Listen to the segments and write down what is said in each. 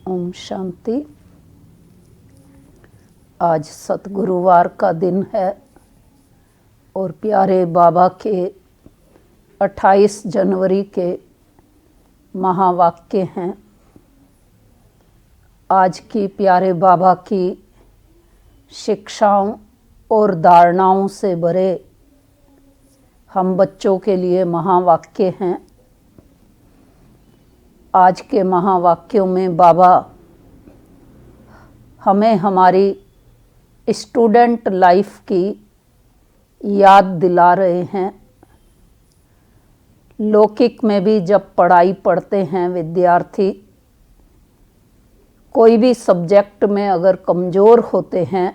ओम शांति। आज सतगुरुवार का दिन है और प्यारे बाबा के 28 जनवरी के महावाक्य हैं। आज की प्यारे बाबा की शिक्षाओं और धारणाओं से भरे हम बच्चों के लिए महावाक्य हैं। आज के महावाक्यों में बाबा हमें हमारी स्टूडेंट लाइफ की याद दिला रहे हैं। लौकिक में भी जब पढ़ाई पढ़ते हैं विद्यार्थी, कोई भी सब्जेक्ट में अगर कमज़ोर होते हैं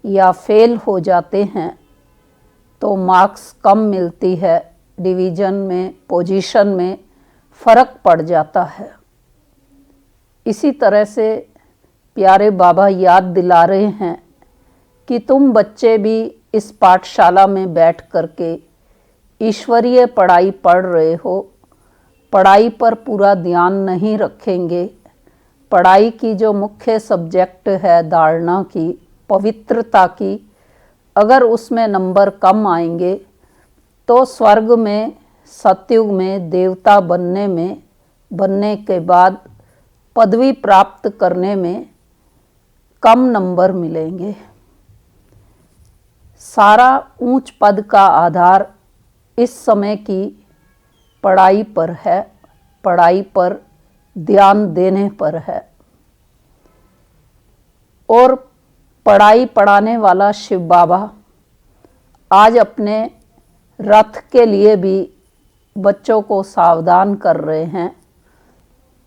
या फेल हो जाते हैं तो मार्क्स कम मिलती है, डिवीज़न में, पोजीशन में फ़र्क पड़ जाता है। इसी तरह से प्यारे बाबा याद दिला रहे हैं कि तुम बच्चे भी इस पाठशाला में बैठ करके ईश्वरीय पढ़ाई पढ़ रहे हो। पढ़ाई पर पूरा ध्यान नहीं रखेंगे। पढ़ाई की जो मुख्य सब्जेक्ट है धारणा की, पवित्रता की, अगर उसमें नंबर कम आएंगे तो स्वर्ग में, सतयुग में देवता बनने के बाद पदवी प्राप्त करने में कम नंबर मिलेंगे। सारा ऊंच पद का आधार इस समय की पढ़ाई पर है, पढ़ाई पर ध्यान देने पर है। और पढ़ाई पढ़ाने वाला शिव बाबा आज अपने रथ के लिए भी बच्चों को सावधान कर रहे हैं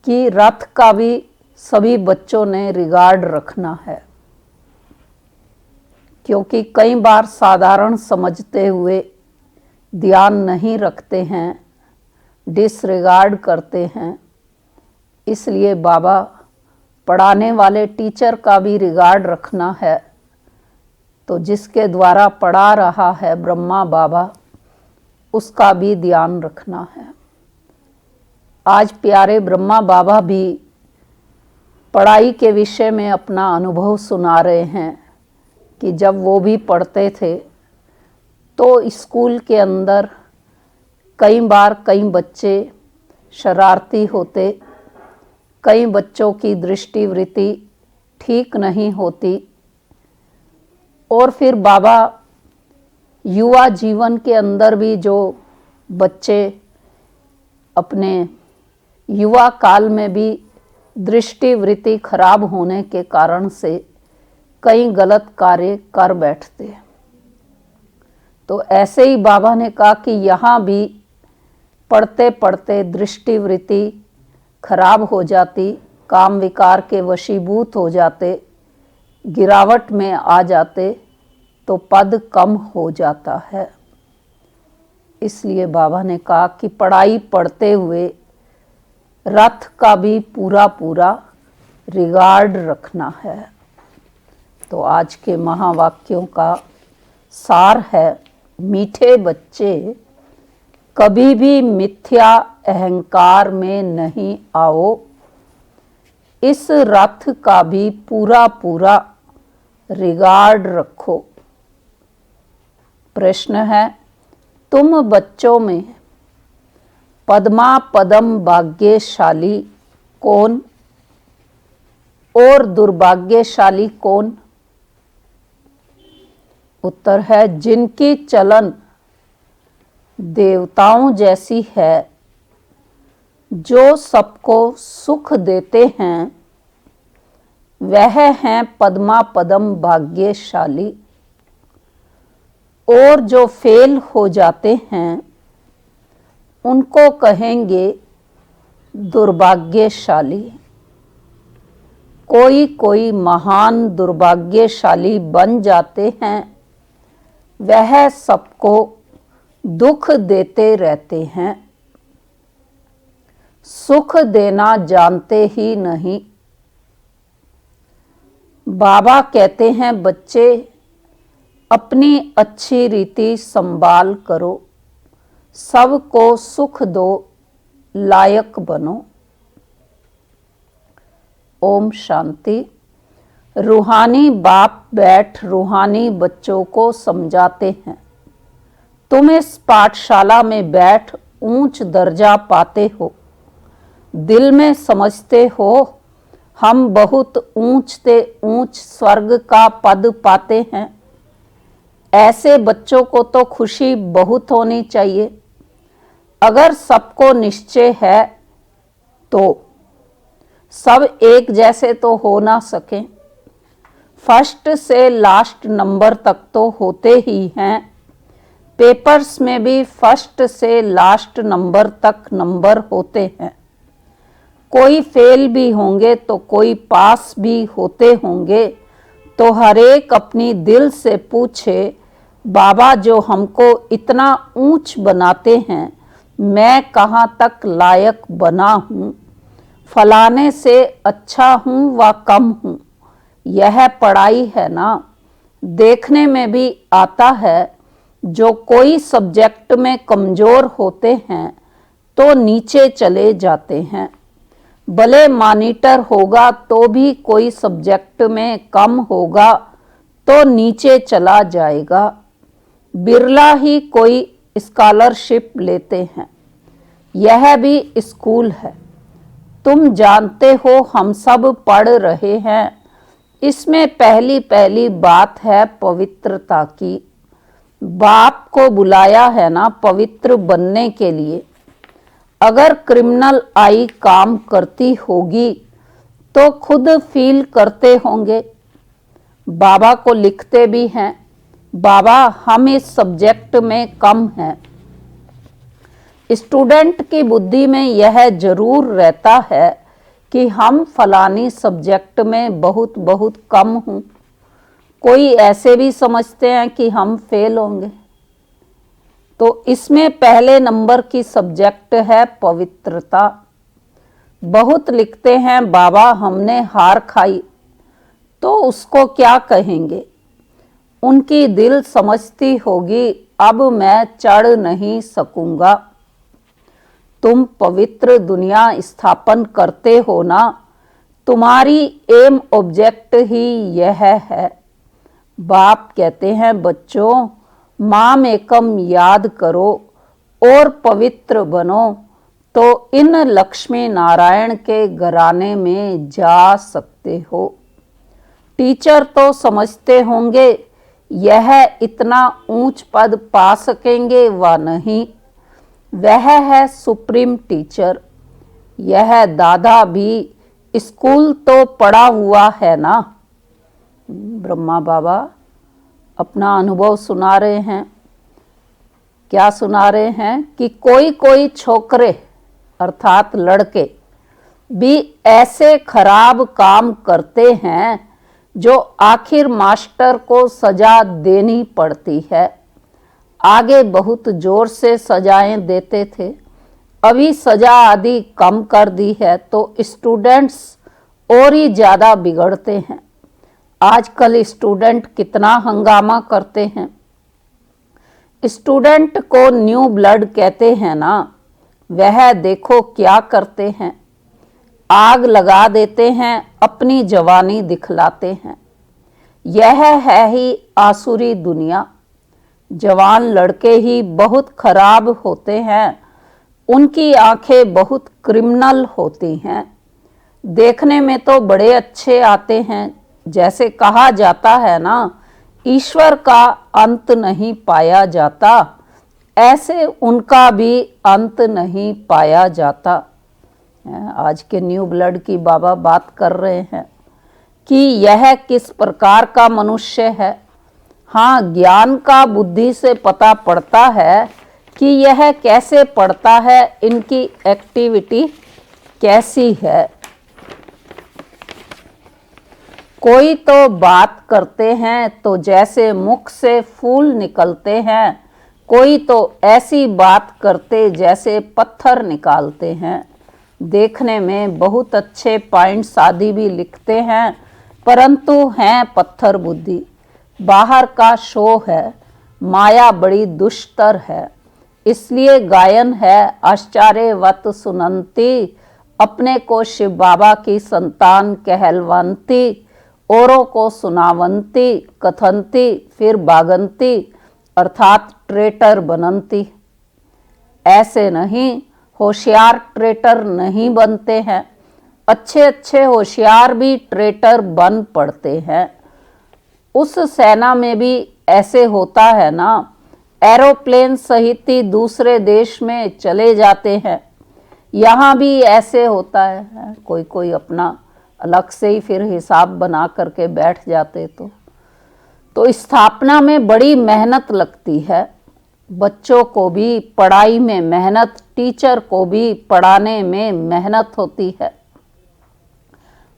कि रथ का भी सभी बच्चों ने रिगार्ड रखना है, क्योंकि कई बार साधारण समझते हुए ध्यान नहीं रखते हैं, डिसरिगार्ड करते हैं। इसलिए बाबा पढ़ाने वाले टीचर का भी रिगार्ड रखना है। तो जिसके द्वारा पढ़ा रहा है ब्रह्मा बाबा, उसका भी ध्यान रखना है। आज प्यारे ब्रह्मा बाबा भी पढ़ाई के विषय में अपना अनुभव सुना रहे हैं कि जब वो भी पढ़ते थे तो स्कूल के अंदर कई बार कई बच्चे शरारती होते, कई बच्चों की दृष्टिवृत्ति ठीक नहीं होती। और फिर बाबा युवा जीवन के अंदर भी जो बच्चे अपने युवा काल में भी दृष्टिवृत्ति खराब होने के कारण से कई गलत कार्य कर बैठते, तो ऐसे ही बाबा ने कहा कि यहाँ भी पढ़ते पढ़ते दृष्टिवृत्ति खराब हो जाती, काम विकार के वशीभूत हो जाते, गिरावट में आ जाते तो पद कम हो जाता है। इसलिए बाबा ने कहा कि पढ़ाई पढ़ते हुए रथ का भी पूरा पूरा रिगार्ड रखना है। तो आज के महावाक्यों का सार है, मीठे बच्चे कभी भी मिथ्या अहंकार में नहीं आओ, इस रथ का भी पूरा पूरा रिगार्ड रखो। प्रश्न है, तुम बच्चों में पद्मा पदम भाग्यशाली कौन और दुर्भाग्यशाली कौन? उत्तर है, जिनकी चलन देवताओं जैसी है, जो सबको सुख देते हैं, वह हैं पद्मा पदम भाग्यशाली। और जो फेल हो जाते हैं उनको कहेंगे दुर्भाग्यशाली। कोई कोई महान दुर्भाग्यशाली बन जाते हैं, वह सबको दुख देते रहते हैं, सुख देना जानते ही नहीं। बाबा कहते हैं, बच्चे अपनी अच्छी रीति संभाल करो, सबको सुख दो, लायक बनो। ओम शांति। रूहानी बाप बैठ रूहानी बच्चों को समझाते हैं। तुम इस पाठशाला में बैठ ऊंच दर्जा पाते हो। दिल में समझते हो हम बहुत ऊंच से ऊंच स्वर्ग का पद पाते हैं। ऐसे बच्चों को तो खुशी बहुत होनी चाहिए। अगर सबको निश्चय है तो सब एक जैसे तो हो ना सके। फर्स्ट से लास्ट नंबर तक तो होते ही हैं। पेपर्स में भी फर्स्ट से लास्ट नंबर तक नंबर होते हैं। कोई फेल भी होंगे तो कोई पास भी होते होंगे। तो हर एक अपनी दिल से पूछे, बाबा जो हमको इतना ऊंच बनाते हैं, मैं कहाँ तक लायक बना हूँ? फलाने से अच्छा हूँ व कम हूँ? यह पढ़ाई है ना। देखने में भी आता है जो कोई सब्जेक्ट में कमज़ोर होते हैं तो नीचे चले जाते हैं। भले मॉनिटर होगा तो भी कोई सब्जेक्ट में कम होगा तो नीचे चला जाएगा। बिरला ही कोई स्कॉलरशिप लेते हैं। यह भी स्कूल है। तुम जानते हो हम सब पढ़ रहे हैं। इसमें पहली बात है पवित्रता की। बाप को बुलाया है ना पवित्र बनने के लिए। अगर क्रिमिनल आई काम करती होगी तो खुद फील करते होंगे। बाबा को लिखते भी हैं, बाबा हम इस सब्जेक्ट में कम हैं। स्टूडेंट की बुद्धि में यह जरूर रहता है कि हम फलानी सब्जेक्ट में बहुत कम हूँ। कोई ऐसे भी समझते हैं कि हम फेल होंगे। तो इसमें पहले नंबर की सब्जेक्ट है पवित्रता। बहुत लिखते हैं बाबा हमने हार खाई, तो उसको क्या कहेंगे? उनकी दिल समझती होगी अब मैं चढ़ नहीं सकूंगा। तुम पवित्र दुनिया स्थापन करते हो ना, तुम्हारी एम ऑब्जेक्ट ही यह है। बाप कहते हैं बच्चों माम एकम याद करो और पवित्र बनो तो इन लक्ष्मी नारायण के घराने में जा सकते हो। टीचर तो समझते होंगे यह इतना ऊंच पद पा सकेंगे व नहीं। वह है सुप्रीम टीचर। यह दादा भी स्कूल तो पढ़ा हुआ है ना। ब्रह्मा बाबा अपना अनुभव सुना रहे हैं। क्या सुना रहे हैं कि कोई छोकरे अर्थात लड़के भी ऐसे खराब काम करते हैं जो आखिर मास्टर को सजा देनी पड़ती है। आगे बहुत जोर से सजाएं देते थे, अभी सजा आदि कम कर दी है तो स्टूडेंट्स और ही ज़्यादा बिगड़ते हैं। आजकल स्टूडेंट कितना हंगामा करते हैं। स्टूडेंट को न्यू ब्लड कहते हैं ना, वह देखो क्या करते हैं। आग लगा देते हैं, अपनी जवानी दिखलाते हैं। यह है ही आसुरी दुनिया। जवान लड़के ही बहुत खराब होते हैं। उनकी आंखें बहुत क्रिमिनल होती हैं। देखने में तो बड़े अच्छे आते हैं। जैसे कहा जाता है ना, ईश्वर का अंत नहीं पाया जाता, ऐसे उनका भी अंत नहीं पाया जाता। आज के न्यू ब्लड की बाबा बात कर रहे हैं कि यह किस प्रकार का मनुष्य है। हाँ, ज्ञान का बुद्धि से पता पड़ता है कि यह कैसे पढ़ता है, इनकी एक्टिविटी कैसी है। कोई तो बात करते हैं तो जैसे मुख से फूल निकलते हैं, कोई तो ऐसी बात करते जैसे पत्थर निकालते हैं। देखने में बहुत अच्छे पॉइंट्स आदि भी लिखते हैं, परंतु हैं पत्थर बुद्धि। बाहर का शो है, माया बड़ी दुष्टर है। इसलिए गायन है आश्चर्यवत सुनंती अपने को शिव बाबा की संतान कहलवंती, औरों को सुनावंती, कथंती, फिर बागंती अर्थात ट्रेटर बनंती। ऐसे नहीं, होशियार ट्रेटर नहीं बनते हैं, अच्छे अच्छे होशियार भी ट्रेटर बन पड़ते हैं। उस सेना में भी ऐसे होता है ना, एरोप्लेन सहित ही दूसरे देश में चले जाते हैं। यहाँ भी ऐसे होता है, कोई कोई अपना अलग से ही फिर हिसाब बना करके बैठ जाते। तो स्थापना में बड़ी मेहनत लगती है, बच्चों को भी पढ़ाई में मेहनत, टीचर को भी पढ़ाने में मेहनत होती है।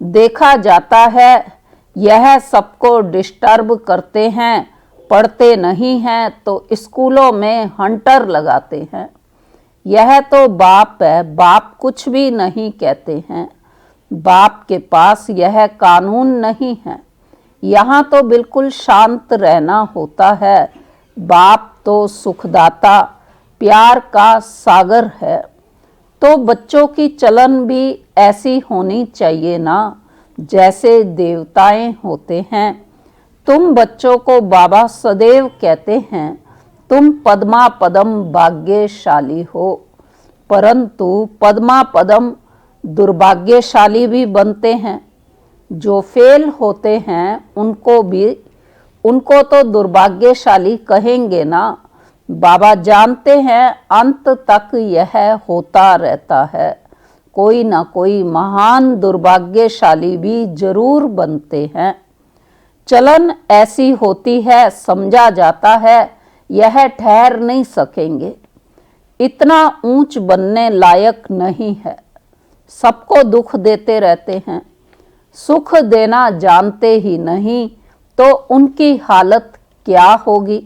देखा जाता है यह सबको डिस्टर्ब करते हैं, पढ़ते नहीं हैं तो स्कूलों में हंटर लगाते हैं। यह तो बाप है, बाप कुछ भी नहीं कहते हैं। बाप के पास यह कानून नहीं है। यहाँ तो बिल्कुल शांत रहना होता है। बाप तो सुखदाता, प्यार का सागर है। तो बच्चों की चलन भी ऐसी होनी चाहिए ना, जैसे देवताएं होते हैं। तुम बच्चों को बाबा सदैव कहते हैं तुम पद्मा पदम भाग्यशाली हो, परंतु पद्मा पदम दुर्भाग्यशाली भी बनते हैं। जो फेल होते हैं उनको तो दुर्भाग्यशाली कहेंगे ना। बाबा जानते हैं अंत तक यह होता रहता है, कोई ना कोई महान दुर्भाग्यशाली भी जरूर बनते हैं। चलन ऐसी होती है, समझा जाता है यह ठहर नहीं सकेंगे, इतना ऊंच बनने लायक नहीं है। सबको दुख देते रहते हैं, सुख देना जानते ही नहीं तो उनकी हालत क्या होगी।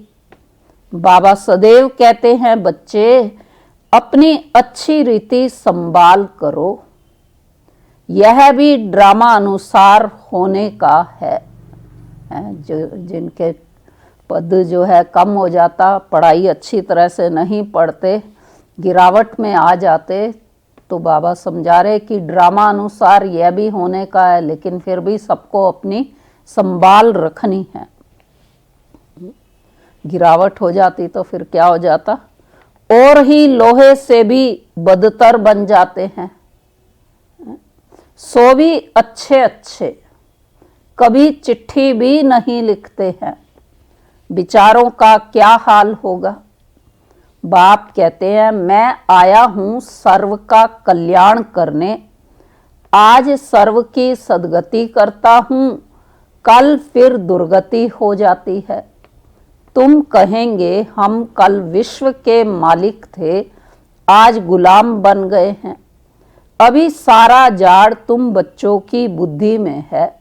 बाबा सदैव कहते हैं बच्चे अपनी अच्छी रीति संभाल करो। यह भी ड्रामा अनुसार होने का है। जो जिनके पद जो है कम हो जाता, पढ़ाई अच्छी तरह से नहीं पढ़ते, गिरावट में आ जाते, तो बाबा समझा रहे कि ड्रामा अनुसार यह भी होने का है, लेकिन फिर भी सबको अपनी संभाल रखनी है। गिरावट हो जाती तो फिर क्या हो जाता, और ही लोहे से भी बदतर बन जाते हैं। सो भी अच्छे अच्छे कभी चिट्ठी भी नहीं लिखते हैं, बिचारों का क्या हाल होगा। बाप कहते हैं मैं आया हूं सर्व का कल्याण करने, आज सर्व की सदगति करता हूं, कल फिर दुर्गति हो जाती है। तुम कहेंगे हम कल विश्व के मालिक थे, आज गुलाम बन गए हैं। अभी सारा जाड़ तुम बच्चों की बुद्धि में है।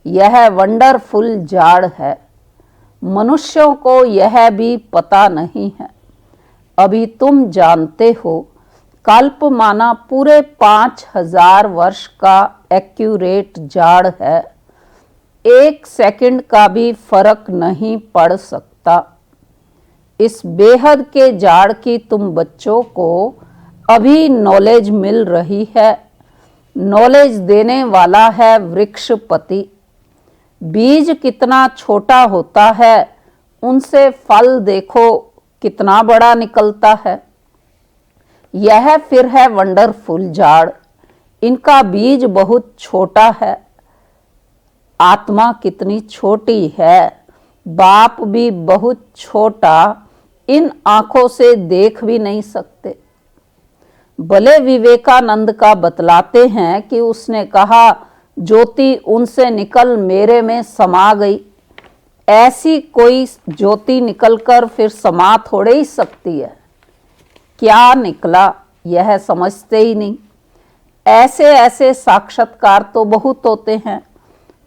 यह वंडरफुल जाड़ है, मनुष्यों को यह भी पता नहीं है। अभी तुम जानते हो कल्प माना पूरे 5000 वर्ष का एक्यूरेट जाड़ है, एक सेकंड का भी फर्क नहीं पड़ सकता। इस बेहद के जाड़ की तुम बच्चों को अभी नॉलेज मिल रही है। नॉलेज देने वाला है वृक्षपति। बीज कितना छोटा होता है, उनसे फल देखो कितना बड़ा निकलता है। यह फिर है वंडरफुल जाड़, इनका बीज बहुत छोटा है। आत्मा कितनी छोटी है, बाप भी बहुत छोटा, इन आंखों से देख भी नहीं सकते। भले विवेकानंद का बतलाते हैं कि उसने कहा ज्योति उनसे निकल मेरे में समा गई। ऐसी कोई ज्योति निकलकर फिर समा थोड़े ही सकती है। क्या निकला यह समझते ही नहीं। ऐसे ऐसे साक्षात्कार तो बहुत होते हैं,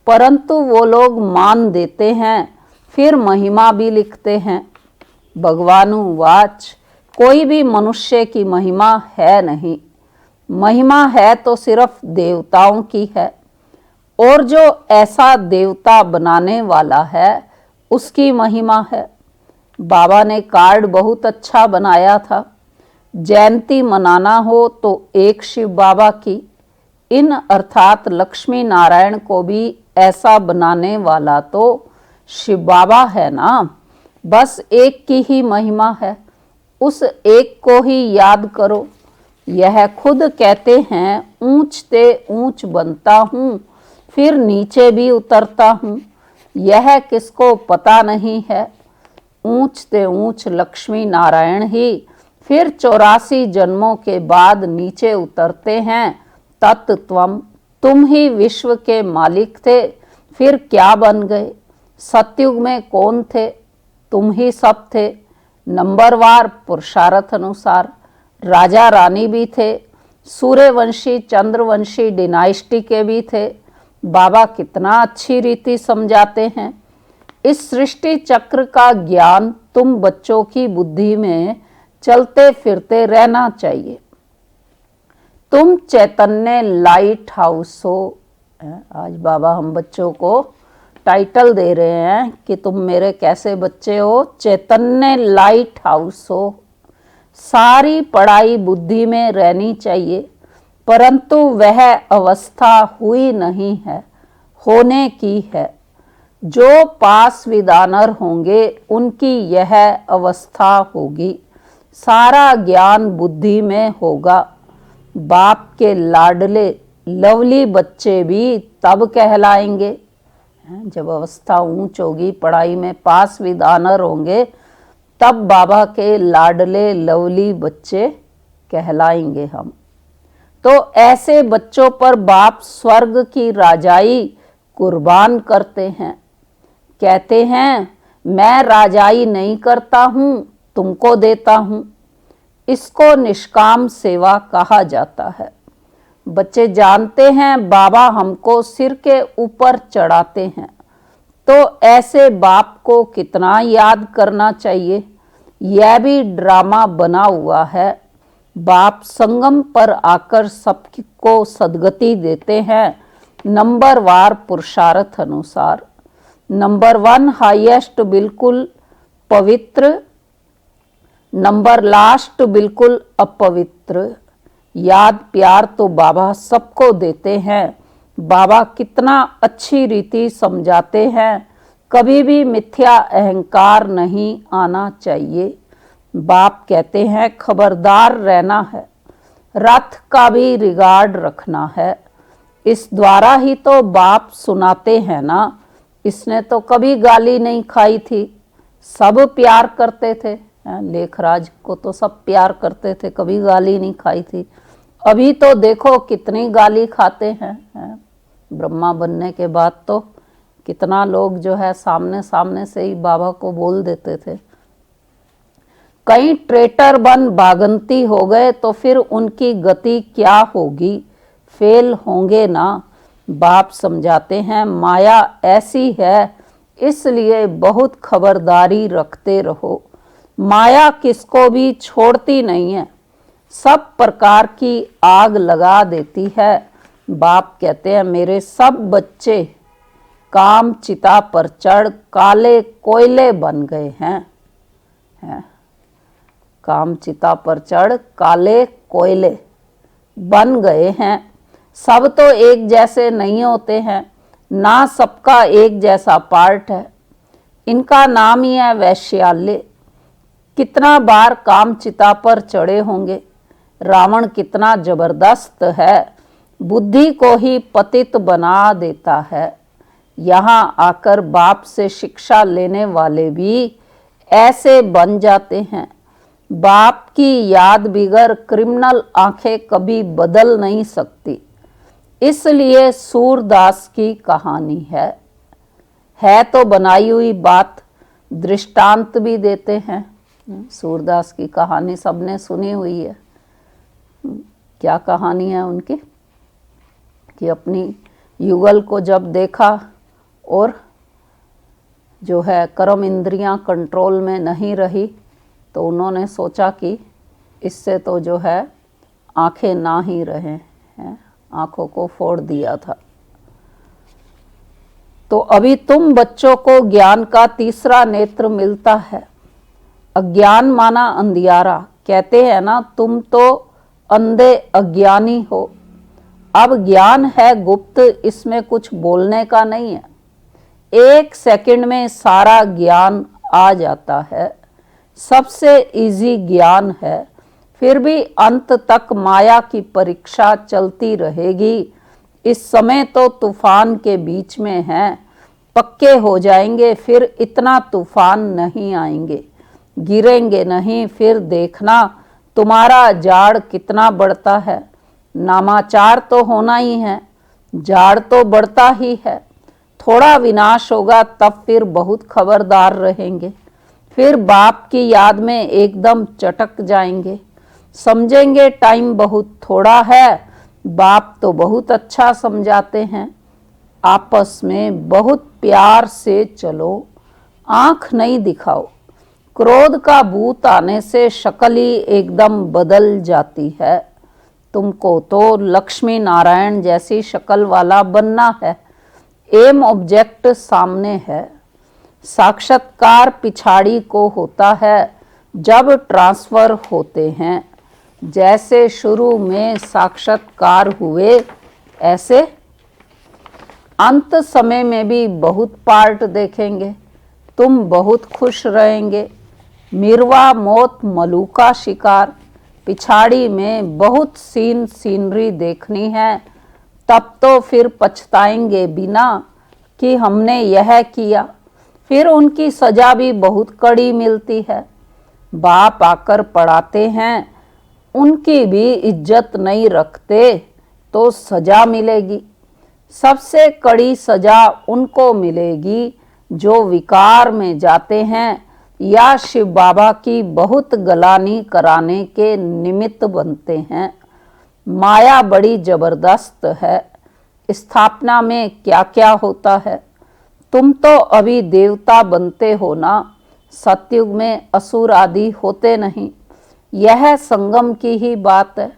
परंतु वो लोग मान देते हैं, फिर महिमा भी लिखते हैं। भगवानुवाच कोई भी मनुष्य की महिमा है नहीं, महिमा है तो सिर्फ देवताओं की है, और जो ऐसा देवता बनाने वाला है उसकी महिमा है। बाबा ने कार्ड बहुत अच्छा बनाया था। जयंती मनाना हो तो एक शिव बाबा की, इन अर्थात लक्ष्मी नारायण को भी ऐसा बनाने वाला तो शिव बाबा है ना। बस एक की ही महिमा है, उस एक को ही याद करो। यह खुद कहते हैं ऊंचते ऊंच बनता हूँ, फिर नीचे भी उतरता हूँ। यह किसको पता नहीं है, ऊंचते ऊंच लक्ष्मी नारायण ही फिर 84 जन्मों के बाद नीचे उतरते हैं। तत्त्वम, तुम ही विश्व के मालिक थे, फिर क्या बन गए। सतयुग में कौन थे, तुम ही सब थे। नंबरवार पुरुषार्थ अनुसार राजा रानी भी थे, सूर्यवंशी चंद्रवंशी डिनाइस्टी के भी थे। बाबा कितना अच्छी रीति समझाते हैं। इस सृष्टि चक्र का ज्ञान तुम बच्चों की बुद्धि में चलते फिरते रहना चाहिए। तुम चैतन्य लाइट हाउस हो। आज बाबा हम बच्चों को टाइटल दे रहे हैं कि तुम मेरे कैसे बच्चे हो, चैतन्य लाइट हाउस हो। सारी पढ़ाई बुद्धि में रहनी चाहिए, परंतु वह अवस्था हुई नहीं है, होने की है। जो पास विदानर होंगे उनकी यह अवस्था होगी। सारा ज्ञान बुद्धि में होगा। बाप के लाडले लवली बच्चे भी तब कहलाएंगे जब अवस्था ऊंच होगी, पढ़ाई में पास विदानर होंगे, तब बाबा के लाडले लवली बच्चे कहलाएंगे हम। तो ऐसे बच्चों पर बाप स्वर्ग की राजाई कुर्बान करते हैं। कहते हैं मैं राजाई नहीं करता हूँ, तुमको देता हूँ। इसको निष्काम सेवा कहा जाता है। बच्चे जानते हैं बाबा हमको सिर के ऊपर चढ़ाते हैं, तो ऐसे बाप को कितना याद करना चाहिए। यह भी ड्रामा बना हुआ है। बाप संगम पर आकर सबको सदगति देते हैं, नंबरवार पुरुषार्थ अनुसार। नंबर 1 हाईएस्ट बिल्कुल पवित्र, नंबर लास्ट बिल्कुल अपवित्र। याद प्यार तो बाबा सबको देते हैं। बाबा कितना अच्छी रीति समझाते हैं, कभी भी मिथ्या अहंकार नहीं आना चाहिए। बाप कहते हैं खबरदार रहना है, रथ का भी रिगार्ड रखना है। इस द्वारा ही तो बाप सुनाते हैं ना। इसने तो कभी गाली नहीं खाई थी, सब प्यार करते थे। लेखराज को तो सब प्यार करते थे, कभी गाली नहीं खाई थी। अभी तो देखो कितनी गाली खाते हैं। ब्रह्मा बनने के बाद तो कितना लोग जो है सामने सामने से ही बाबा को बोल देते थे। कहीं ट्रेटर बन बागंती हो गए तो फिर उनकी गति क्या होगी, फेल होंगे ना। बाप समझाते हैं माया ऐसी है, इसलिए बहुत खबरदारी रखते रहो। माया किसको भी छोड़ती नहीं है, सब प्रकार की आग लगा देती है। बाप कहते हैं मेरे सब बच्चे काम चिता पर चढ़ काले कोयले बन गए हैं। काम चिता पर चढ़ काले कोयले बन गए हैं। सब तो एक जैसे नहीं होते हैं, ना सबका एक जैसा पार्ट है। इनका नाम ही है वैश्याल्य। कितना बार काम चिता पर चढ़े होंगे। रावण कितना जबरदस्त है, बुद्धि को ही पतित बना देता है। यहाँ आकर बाप से शिक्षा लेने वाले भी ऐसे बन जाते हैं। बाप की याद बिगर क्रिमिनल आंखें कभी बदल नहीं सकती। इसलिए सूरदास की कहानी है तो बनाई हुई बात, दृष्टांत भी देते हैं। सूरदास की कहानी सबने सुनी हुई है। क्या कहानी है उनकी कि अपनी युगल को जब देखा और जो है कर्म इंद्रियां कंट्रोल में नहीं रही, तो उन्होंने सोचा कि इससे तो जो है आंखें ना ही रहें, आंखों को फोड़ दिया था। तो अभी तुम बच्चों को ज्ञान का तीसरा नेत्र मिलता है। अज्ञान माना अंधियारा, कहते हैं ना, तुम तो अंधे अज्ञानी हो। अब ज्ञान है गुप्त, इसमें कुछ बोलने का नहीं है। 1 सेकंड में सारा ज्ञान आ जाता है, सबसे इजी ज्ञान है। फिर भी अंत तक माया की परीक्षा चलती रहेगी। इस समय तो तूफान के बीच में हैं, पक्के हो जाएंगे फिर इतना तूफान नहीं आएंगे, गिरेंगे नहीं। फिर देखना तुम्हारा जाड़ कितना बढ़ता है। नामाचार तो होना ही है, जाड़ तो बढ़ता ही है। थोड़ा विनाश होगा तब फिर बहुत खबरदार रहेंगे। फिर बाप की याद में एकदम चटक जाएंगे, समझेंगे टाइम बहुत थोड़ा है। बाप तो बहुत अच्छा समझाते हैं, आपस में बहुत प्यार से चलो, आंख नहीं दिखाओ। क्रोध का भूत आने से शक्ल ही एकदम बदल जाती है। तुमको तो लक्ष्मी नारायण जैसी शक्ल वाला बनना है। एम ऑब्जेक्ट सामने है। साक्षात्कार पिछाड़ी को होता है जब ट्रांसफर होते हैं। जैसे शुरू में साक्षात्कार हुए, ऐसे अंत समय में भी बहुत पार्ट देखेंगे। तुम बहुत खुश रहेंगे। मिरवा मौत मलूका शिकार, पिछाड़ी में बहुत सीनरी देखनी है। तब तो फिर पछताएंगे बिना कि हमने यह किया। फिर उनकी सजा भी बहुत कड़ी मिलती है। बाप आकर पढ़ाते हैं, उनकी भी इज्जत नहीं रखते तो सजा मिलेगी। सबसे कड़ी सजा उनको मिलेगी जो विकार में जाते हैं या शिव बाबा की बहुत गलानी कराने के निमित्त बनते हैं। माया बड़ी जबरदस्त है। स्थापना में क्या क्या होता है। तुम तो अभी देवता बनते हो ना, सतयुग में असुर आदि होते नहीं। यह संगम की ही बात है।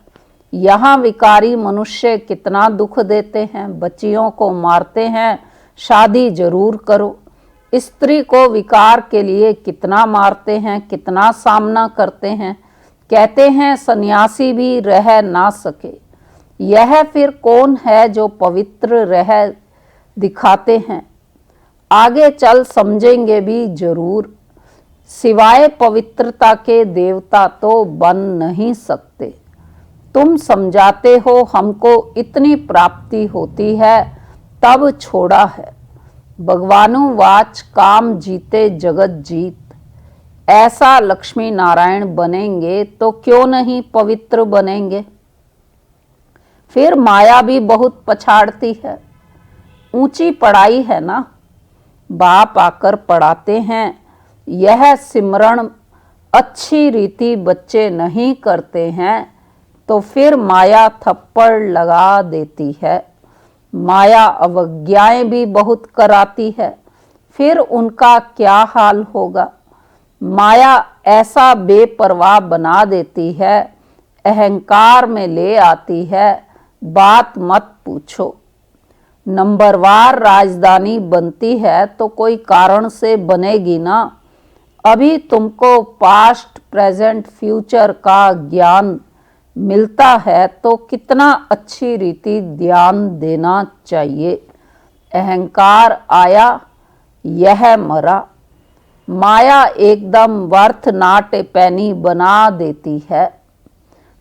यहाँ विकारी मनुष्य कितना दुख देते हैं, बच्चियों को मारते हैं। शादी जरूर करो। स्त्री को विकार के लिए कितना मारते हैं, कितना सामना करते हैं। कहते हैं सन्यासी भी रह ना सके। यह फिर कौन है जो पवित्र रह दिखाते हैं। आगे चल समझेंगे भी जरूर। सिवाय पवित्रता के देवता तो बन नहीं सकते। तुम समझाते हो हमको इतनी प्राप्ति होती है, तब छोड़ा है। भगवानुवाच काम जीते जगत जीत। ऐसा लक्ष्मी नारायण बनेंगे तो क्यों नहीं पवित्र बनेंगे। फिर माया भी बहुत पछाड़ती है। ऊंची पढ़ाई है ना, बाप आकर पढ़ाते हैं। यह सिमरण अच्छी रीति बच्चे नहीं करते हैं तो फिर माया थप्पड़ लगा देती है। माया अवज्ञाएं भी बहुत कराती है, फिर उनका क्या हाल होगा। माया ऐसा बेपरवाह बना देती है, अहंकार में ले आती है, बात मत पूछो। नंबरवार राजधानी बनती है तो कोई कारण से बनेगी ना। अभी तुमको पास्ट प्रेजेंट फ्यूचर का ज्ञान मिलता है तो कितना अच्छी रीति ध्यान देना चाहिए। अहंकार आया, यह मरा। माया एकदम वर्थ नाट पैनी बना देती है।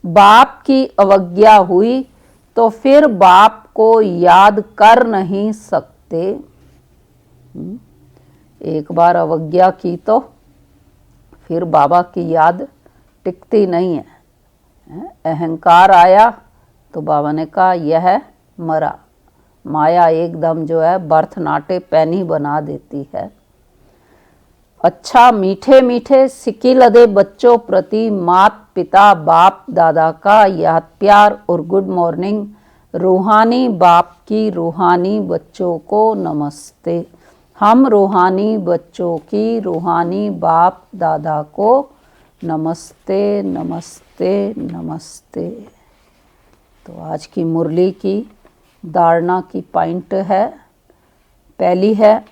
बाप की अवज्ञा हुई तो फिर बाप को याद कर नहीं सकते। एक बार अवज्ञा की तो फिर बाबा की याद टिकती नहीं है। अहंकार आया तो बाबा ने कहा यह मरा। माया एकदम जो है बर्थ नाटे पैनी बना देती है। अच्छा, मीठे मीठे सिक्की लदे बच्चों प्रति मात पिता बाप दादा का याद प्यार और गुड मॉर्निंग। रूहानी बाप की रूहानी बच्चों को नमस्ते। हम रूहानी बच्चों की रूहानी बाप दादा को नमस्ते नमस्ते नमस्ते। तो आज की मुरली की धारणा की पॉइंट है, पहली है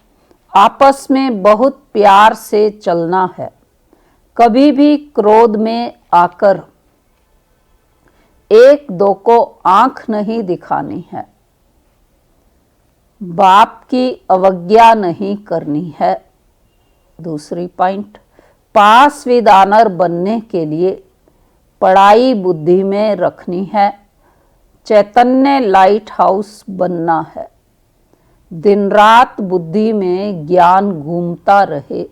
आपस में बहुत प्यार से चलना है। कभी भी क्रोध में आकर एक दो को आंख नहीं दिखानी है, बाप की अवज्ञा नहीं करनी है। दूसरी पॉइंट, पास विद ऑनर बनने के लिए पढ़ाई बुद्धि में रखनी है, चैतन्य लाइट हाउस बनना है, दिन रात बुद्धि में ज्ञान घूमता रहे।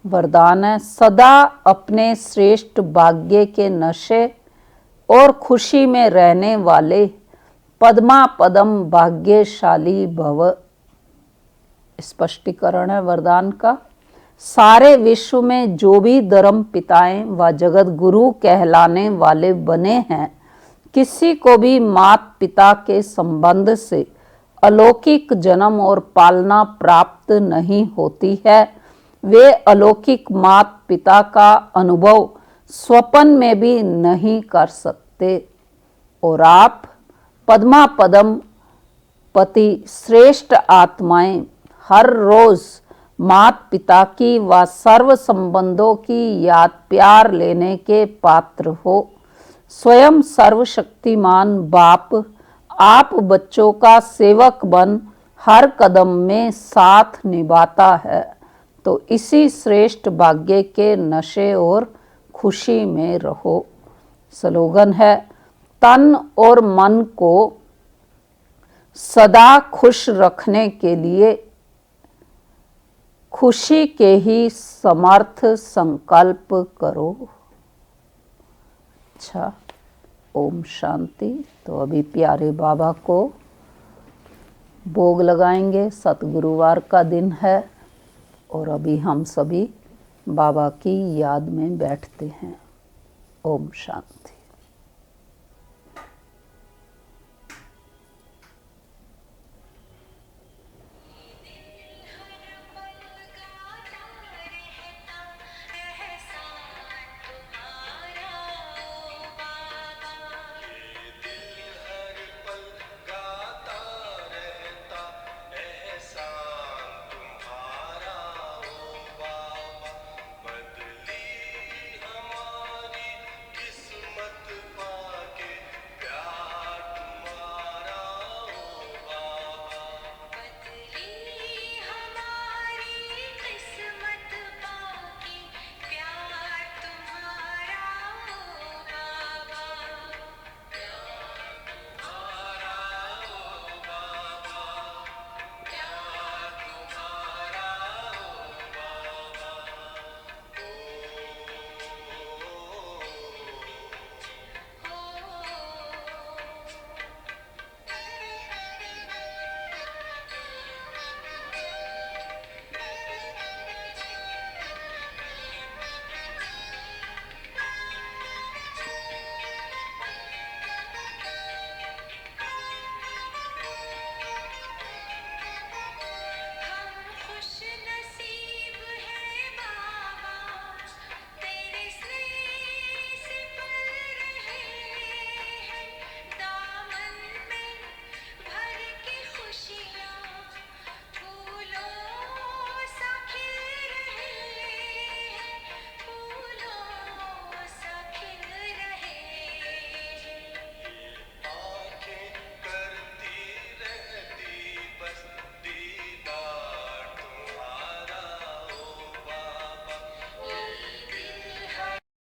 वरदान है, सदा अपने श्रेष्ठ भाग्य के नशे और खुशी में रहने वाले पद्मा पदम भाग्यशाली भव। स्पष्टीकरण है वरदान का, सारे विश्व में जो भी धर्म पिताएं व जगत गुरु कहलाने वाले बने हैं, किसी को भी मात पिता के संबंध से अलौकिक जन्म और पालना प्राप्त नहीं होती है। वे अलौकिक मात पिता का अनुभव स्वप्न में भी नहीं कर सकते और आप पद्मा पदम पति श्रेष्ठ आत्माएं हर रोज मात पिता की व सर्व संबंधों की याद प्यार लेने के पात्र हो। स्वयं सर्वशक्तिमान बाप आप बच्चों का सेवक बन हर कदम में साथ निभाता है, तो इसी श्रेष्ठ भाग्य के नशे और खुशी में रहो। स्लोगन है, तन और मन को सदा खुश रखने के लिए खुशी के ही समर्थ संकल्प करो। अच्छा, ओम शांति। तो अभी प्यारे बाबा को भोग लगाएंगे, सतगुरुवार का दिन है और अभी हम सभी बाबा की याद में बैठते हैं। ओम शांति।